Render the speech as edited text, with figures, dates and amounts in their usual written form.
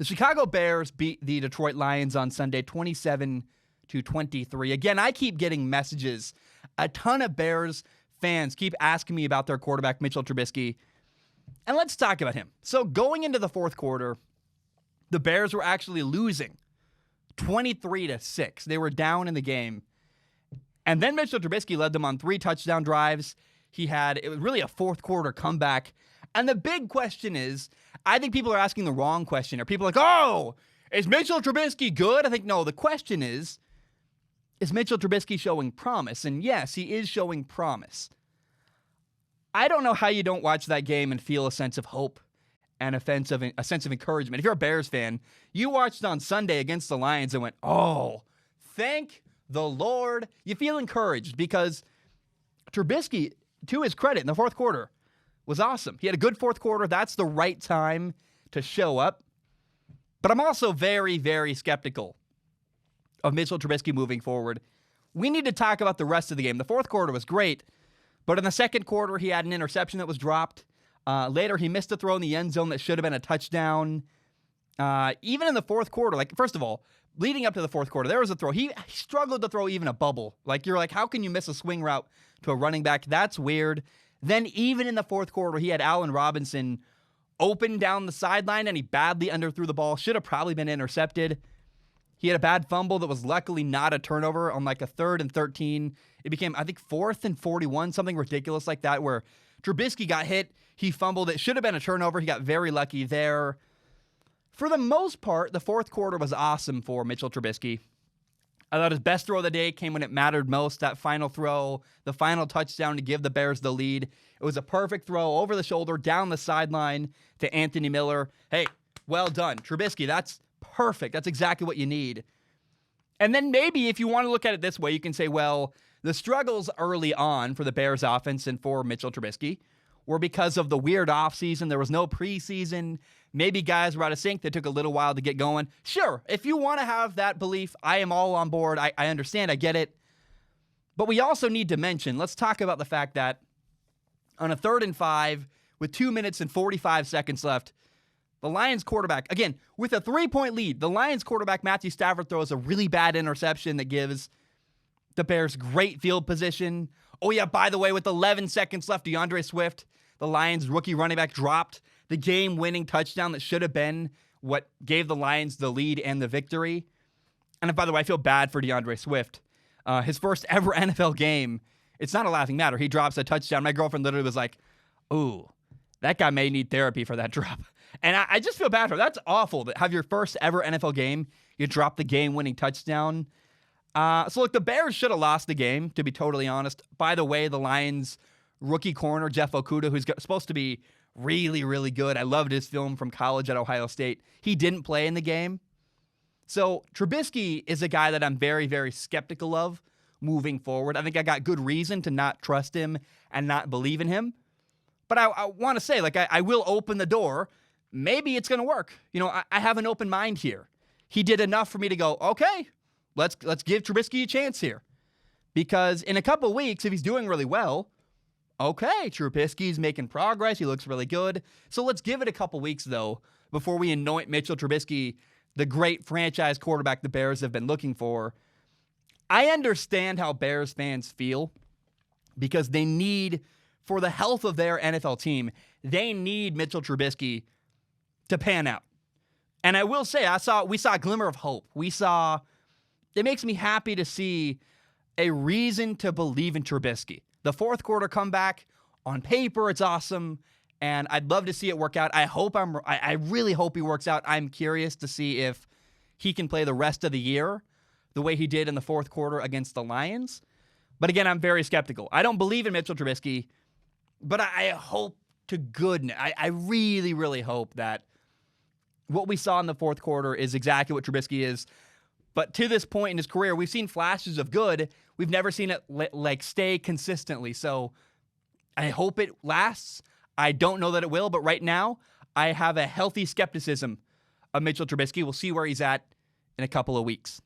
The Chicago Bears beat the Detroit Lions on Sunday 27-23. Again, I keep getting messages. A ton of Bears fans keep asking me about their quarterback, Mitchell Trubisky. And let's talk about him. So going into the fourth quarter, the Bears were actually losing 23-6. They were down in the game. And then Mitchell Trubisky led them on 3 touchdown drives. It was really a fourth quarter comeback. And the big question is, I think people are asking the wrong question. Are people like, oh, is Mitchell Trubisky good? I think, no, the question is Mitchell Trubisky showing promise? And yes, he is showing promise. I don't know how you don't watch that game and feel a sense of hope and a sense of encouragement. If you're a Bears fan, you watched on Sunday against the Lions and went, oh, thank the Lord. You feel encouraged because Trubisky, to his credit, in the fourth quarter, was awesome. He had a good fourth quarter. That's the right time to show up. But I'm also very, very skeptical of Mitchell Trubisky moving forward. We need to talk about the rest of the game. The fourth quarter was great, but in the second quarter, he had an interception that was dropped. Later, he missed a throw in the end zone that should have been a touchdown. Even in the fourth quarter, first of all, leading up to the fourth quarter, there was a throw. He struggled to throw even a bubble. You're like, how can you miss a swing route to a running back? That's weird. Then even in the fourth quarter, he had Allen Robinson open down the sideline, and he badly underthrew the ball. Should have probably been intercepted. He had a bad fumble that was luckily not a turnover on a 3rd and 13. It became, I think, 4th and 41, something ridiculous like that, where Trubisky got hit. He fumbled. It should have been a turnover. He got very lucky there. For the most part, the fourth quarter was awesome for Mitchell Trubisky. I thought his best throw of the day came when it mattered most, that final throw, the final touchdown to give the Bears the lead. It was a perfect throw over the shoulder, down the sideline to Anthony Miller. Hey, well done. Trubisky, that's perfect. That's exactly what you need. And then maybe if you want to look at it this way, you can say, well, the struggles early on for the Bears offense and for Mitchell Trubisky were because of the weird offseason. There was no preseason. Maybe guys were out of sync that took a little while to get going. Sure, if you want to have that belief, I am all on board. I understand. I get it. But we also need to mention, let's talk about the fact that on a 3rd and 5 with 2 minutes and 45 seconds left, the Lions quarterback, again, with a 3-point lead, the Lions quarterback, Matthew Stafford, throws a really bad interception that gives the Bears great field position. Oh, yeah, by the way, with 11 seconds left, DeAndre Swift, the Lions rookie running back, dropped the game-winning touchdown that should have been what gave the Lions the lead and the victory. And by the way, I feel bad for DeAndre Swift. His first ever NFL game, it's not a laughing matter. He drops a touchdown. My girlfriend literally was like, ooh, that guy may need therapy for that drop. And I just feel bad for him. That's awful to have your first ever NFL game, you drop the game-winning touchdown. So look, the Bears should have lost the game, to be totally honest. By the way, the Lions rookie corner, Jeff Okudah, who's supposed to be really, really good. I loved his film from college at Ohio State. He didn't play in the game. So Trubisky is a guy that I'm very, very skeptical of moving forward. I think I got good reason to not trust him and not believe in him. But I want to say, I will open the door. Maybe it's going to work. I have an open mind here. He did enough for me to go, okay, let's give Trubisky a chance here. Because in a couple of weeks, if he's doing really well, okay, Trubisky's making progress. He looks really good. So let's give it a couple weeks, though, before we anoint Mitchell Trubisky the great franchise quarterback the Bears have been looking for. I understand how Bears fans feel because they need, for the health of their NFL team, they need Mitchell Trubisky to pan out. And I will say, we saw a glimmer of hope. It makes me happy to see a reason to believe in Trubisky. The fourth quarter comeback, on paper, it's awesome, and I'd love to see it work out. I really hope he works out. I'm curious to see if he can play the rest of the year the way he did in the fourth quarter against the Lions. But again, I'm very skeptical. I don't believe in Mitchell Trubisky, but I hope to goodness, I really, really hope that what we saw in the fourth quarter is exactly what Trubisky is. But to this point in his career, we've seen flashes of good. We've never seen it stay consistently. So I hope it lasts. I don't know that it will, but right now I have a healthy skepticism of Mitchell Trubisky. We'll see where he's at in a couple of weeks.